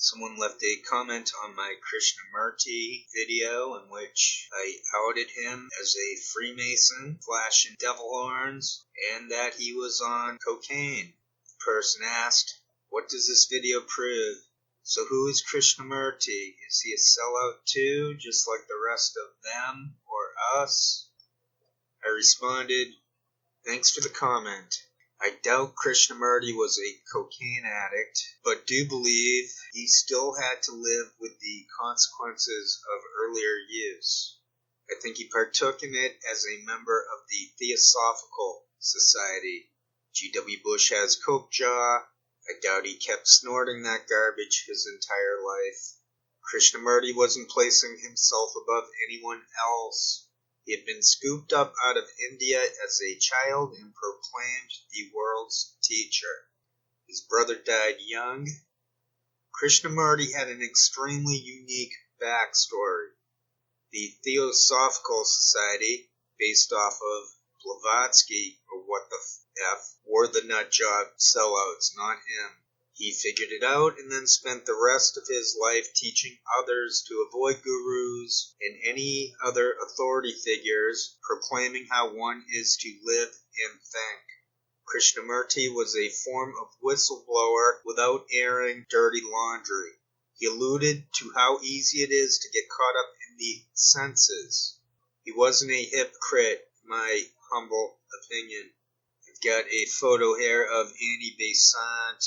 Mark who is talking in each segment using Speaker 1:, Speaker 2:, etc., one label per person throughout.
Speaker 1: Someone left a comment on my Krishnamurti video in which I outed him as a Freemason, flashing devil horns, and that he was on cocaine. The person asked, "What does this video prove? So who is Krishnamurti? Is he a sellout too, just like the rest of them or us?" I responded, "Thanks for the comment. I doubt Krishnamurti was a cocaine addict, but do believe he still had to live with the consequences of earlier use. I think he partook in it as a member of the Theosophical Society. G.W. Bush has coke jaw. I doubt he kept snorting that garbage his entire life. Krishnamurti wasn't placing himself above anyone else. He had been scooped up out of India as a child and proclaimed the world's teacher. His brother died young. Krishnamurti had an extremely unique backstory. The Theosophical Society, based off of Blavatsky, or what the F, were the nutjob sellouts, not him. He figured it out and then spent the rest of his life teaching others to avoid gurus and any other authority figures, proclaiming how one is to live and think. Krishnamurti was a form of whistleblower without airing dirty laundry. He alluded to how easy it is to get caught up in the senses. He wasn't a hypocrite, in my humble opinion. I've got a photo here of Annie Besant.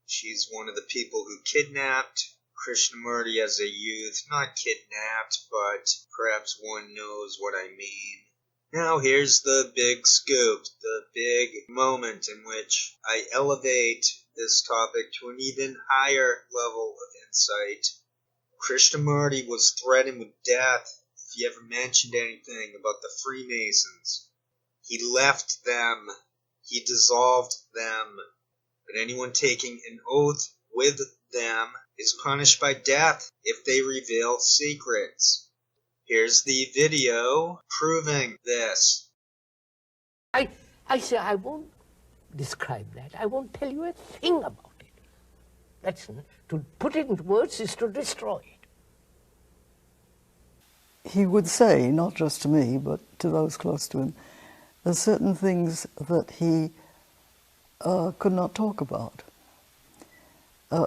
Speaker 1: She's one of the people who kidnapped Krishnamurti as a youth. Not kidnapped, but perhaps one knows what I mean. Now here's the big scoop, the big moment in which I elevate this topic to an even higher level of insight. Krishnamurti was threatened with death if he ever mentioned anything about the Freemasons. He left them. He dissolved them. But anyone taking an oath with them is punished by death if they reveal secrets. Here's the video proving this.
Speaker 2: I say I won't describe that. I won't tell you a thing about it. That's to put it into words is to destroy it.
Speaker 3: He would say, not just to me, but to those close to him, there's certain things that he could not talk about.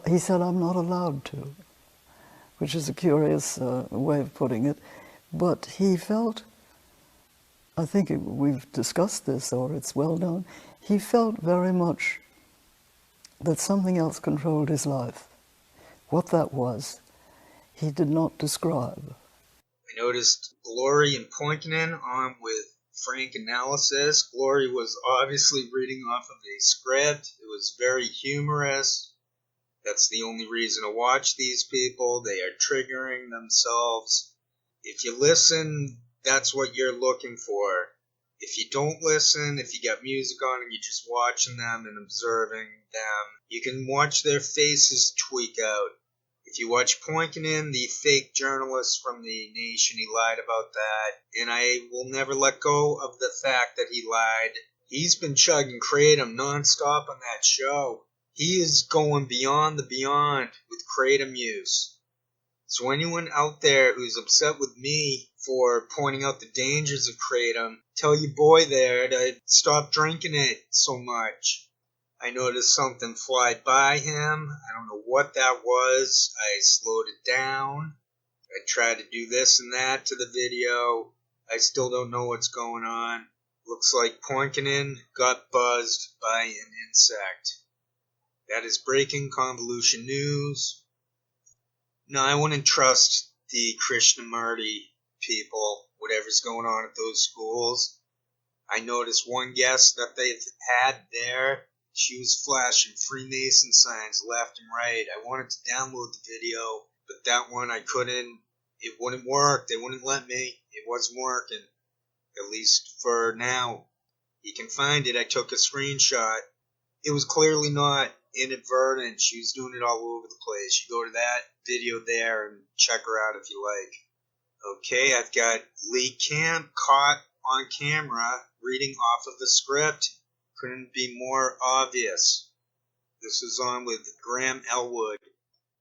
Speaker 3: He said, "I'm not allowed to," which is a curious way of putting it. But he felt, I think we've discussed this, or it's well known, he felt very much that something else controlled his life. What that was, he did not describe.
Speaker 1: I noticed Glory and Poinkinen on with frank analysis. Glory was obviously reading off of a script. It was very humorous. That's the only reason to watch these people. They are triggering themselves. If you listen, that's what you're looking for. If you don't listen, if you got music on and you're just watching them and observing them, you can watch their faces tweak out. If you watch Poinkinen, the fake journalist from The Nation, he lied about that. And I will never let go of the fact that he lied. He's been chugging Kratom nonstop on that show. He is going beyond the beyond with Kratom use. So anyone out there who's upset with me for pointing out the dangers of Kratom, tell your boy there to stop drinking it so much. I noticed something fly by him. I don't know what that was. I slowed it down. I tried to do this and that to the video. I still don't know what's going on. Looks like Poinkinen got buzzed by an insect. That is breaking convolution news. No, I wouldn't trust the Krishnamurti people, whatever's going on at those schools. I noticed one guest that they've had there. She was flashing Freemason signs left and right. I wanted to download the video, but that one I couldn't. It wouldn't work. They wouldn't let me. It wasn't working. At least for now. You can find it. I took a screenshot. It was clearly not inadvertent. She was doing it all over the place. You go to that video there and check her out if you like. Okay, I've got Lee Camp caught on camera reading off of the script. Couldn't be more obvious. This is on with Graham Elwood.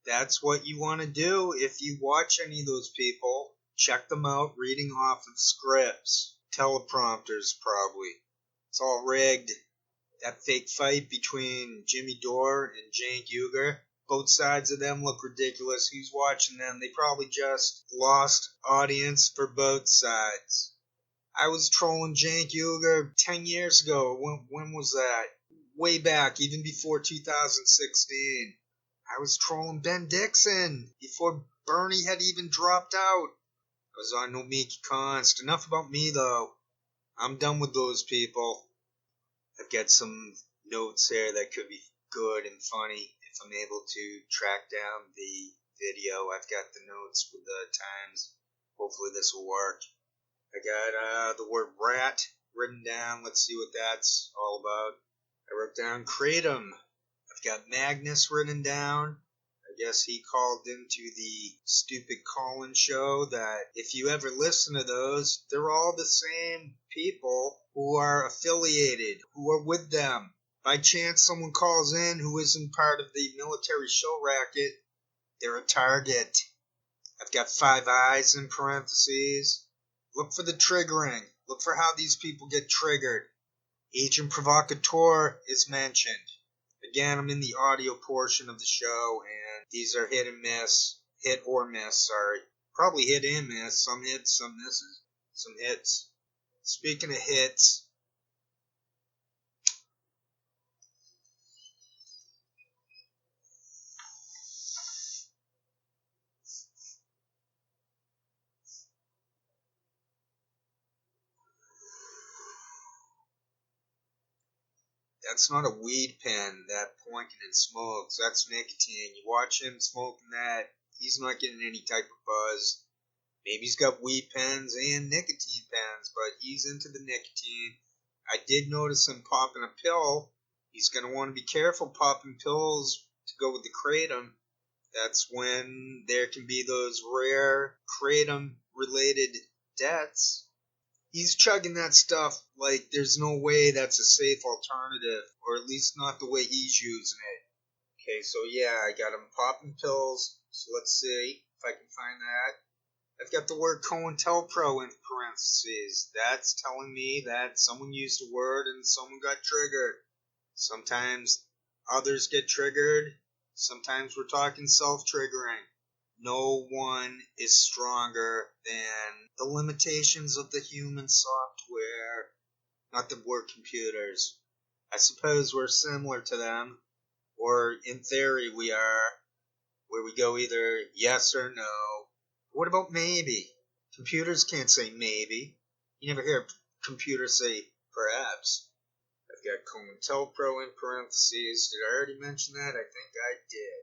Speaker 1: That's what you want to do if you watch any of those people. Check them out reading off of scripts, teleprompters probably. It's all rigged. That fake fight between Jimmy Dore and Cenk Uygur, both sides of them look ridiculous. Who's watching them? They probably just lost audience for both sides. I was trolling Cenk Uygur 10 years ago. When was that? Way back, even before 2016. I was trolling Ben Dixon before Bernie had even dropped out. I was on No Mickey Const. Enough about me, though. I'm done with those people. I've got some notes here that could be good and funny if I'm able to track down the video. I've got the notes with the times. Hopefully this will work. I got the word rat written down. Let's see what that's all about. I wrote down kratom. I've got Magnus written down. I guess he called into the stupid call-in show that if you ever listen to those, they're all the same people who are affiliated, who are with them. By chance someone calls in who isn't part of the military show racket, they're a target. I've got 5 eyes in parentheses. Look for the triggering. Look for how these people get triggered. Agent Provocateur is mentioned. Again, I'm in the audio portion of the show, and these are hit and miss. Hit or miss, sorry. Probably hit and miss. Some hits, some misses. Some hits. Speaking of hits, that's not a weed pen that Poinkin smokes. That's nicotine. You watch him smoking that, he's not getting any type of buzz. Maybe he's got weed pens and nicotine pens, but he's into the nicotine. I did notice him popping a pill. He's going to want to be careful popping pills to go with the kratom. That's when there can be those rare kratom-related deaths. He's chugging that stuff like there's no way that's a safe alternative, or at least not the way he's using it. Okay, so yeah, I got him popping pills. So let's see if I can find that. I've got the word COINTELPRO in parentheses. That's telling me that someone used a word and someone got triggered. Sometimes others get triggered. Sometimes we're talking self-triggering. No one is stronger than the limitations of the human software, not the word computers. I suppose we're similar to them, or in theory we are, where we go either yes or no. What about maybe? Computers can't say maybe. You never hear a computer say perhaps. I've got COINTELPRO in parentheses. Did I already mention that? I think I did.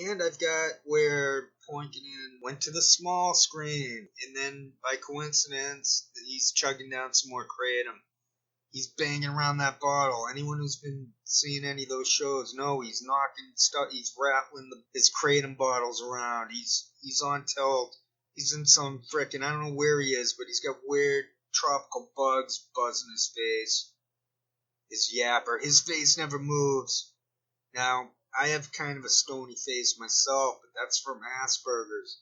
Speaker 1: And I've got where Poinkin went to the small screen, and then by coincidence, he's chugging down some more kratom. He's banging around that bottle. Anyone who's been seeing any of those shows know he's knocking stuff. He's rattling his kratom bottles around. He's on tilt. He's in some frickin' I don't know where he is, but he's got weird tropical bugs buzzing his face. His yapper. His face never moves. Now, I have kind of a stony face myself, but that's from Asperger's.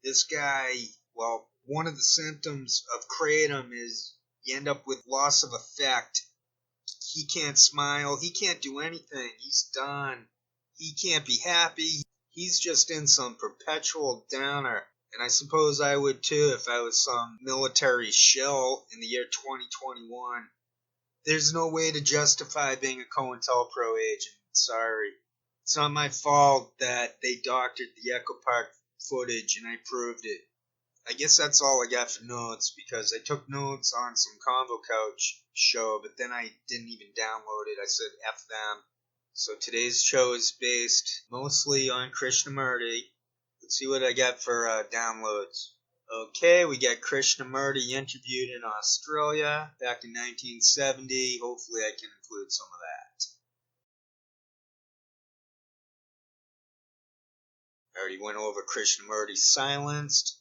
Speaker 1: This guy, well, one of the symptoms of kratom is you end up with loss of affect. He can't smile. He can't do anything. He's done. He can't be happy. He's just in some perpetual downer. And I suppose I would too if I was some military shill in the year 2021. There's no way to justify being a COINTELPRO agent. Sorry. It's not my fault that they doctored the Echo Park footage and I proved it. I guess that's all I got for notes, because I took notes on some Convo Couch show, but then I didn't even download it. I said F them. So today's show is based mostly on Krishnamurti. Let's see what I got for downloads. Okay, we got Krishnamurti interviewed in Australia back in 1970. Hopefully I can include some of that. I already went over Krishnamurti Silenced.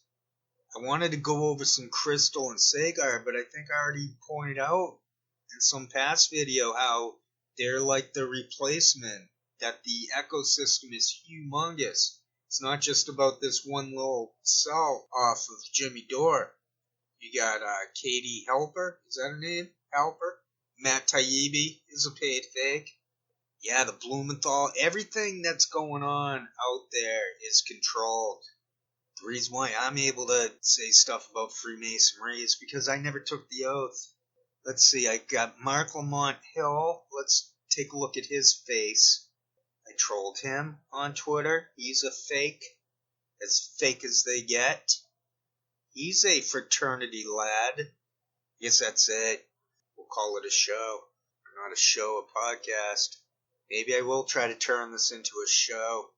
Speaker 1: I wanted to go over some Crystal and Sagar, but I think I already pointed out in some past video how they're like the replacement, that the ecosystem is humongous. It's not just about this one little cell off of Jimmy Dore. You got Katie Halper, is that her name? Halper? Matt Taibbi is a paid fake. Yeah, the Blumenthal, everything that's going on out there is controlled. The reason why I'm able to say stuff about Freemasonry is because I never took the oath. Let's see, I got Mark Lamont Hill. Let's take a look at his face. I trolled him on Twitter. He's a fake as they get. He's a fraternity lad. Guess that's it. We'll call it a show. Or not a show, a podcast. Maybe I will try to turn this into a show.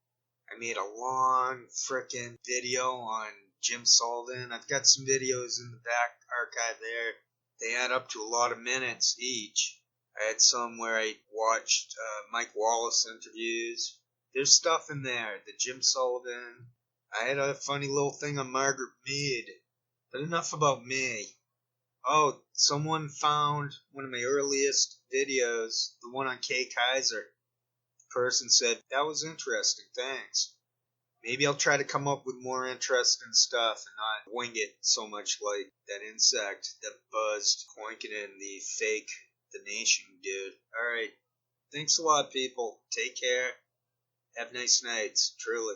Speaker 1: I made a long frickin' video on Jim Sullivan. I've got some videos in the back archive there. They add up to a lot of minutes each. I had some where I watched Mike Wallace interviews. There's stuff in there. The Jim Sullivan. I had a funny little thing on Margaret Mead. But enough about me. Oh, someone found one of my earliest videos, the one on Kay Kaiser. The person said, that was interesting, thanks. Maybe I'll try to come up with more interesting stuff and not wing it so much like that insect that buzzed Koinkinen, the fake The Nation dude. Alright, thanks a lot, people. Take care. Have nice nights, truly.